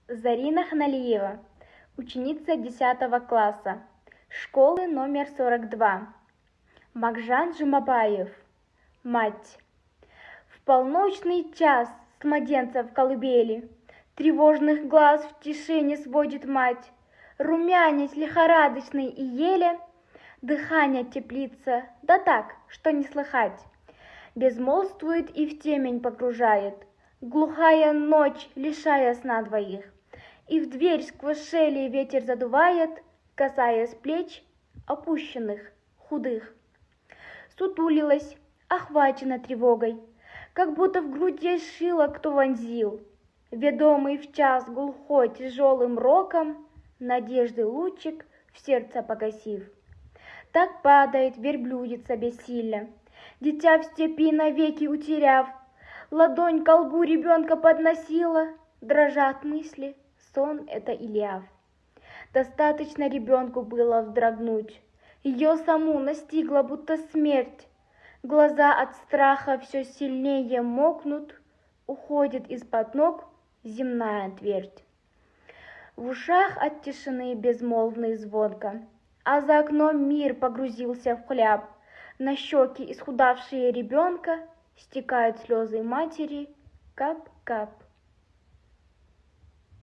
Зарина Хналиева, ученица 10 класса, школы номер 42. Макжан Жумабаев, мать. В полночный час с младенца в колыбели, тревожных глаз в тишине сводит мать, румянец лихорадочный и еле, дыхание теплится, да так, что не слыхать. Безмолвствует и в темень погружает, глухая ночь, лишая сна двоих. И в дверь сквозь шели ветер задувает, касаясь плеч опущенных, худых. Сутулилась, охвачена тревогой, как будто в груди шило кто вонзил. Ведомый в час глухой тяжелым роком, надежды лучик в сердце погасив. Так падает верблюдица бессильно, дитя в степи навеки утеряв. Ладонь к колбу ребенка подносила, дрожат мысли, сон это или яв. Достаточно ребенку было вздрогнуть, ее саму настигла будто смерть. Глаза от страха все сильнее мокнут, уходит из-под ног земная твердь. В ушах от тишины безмолвный звонко, а за окном мир погрузился в хляб. На щеки исхудавшие ребенка стекают слезы матери, кап-кап.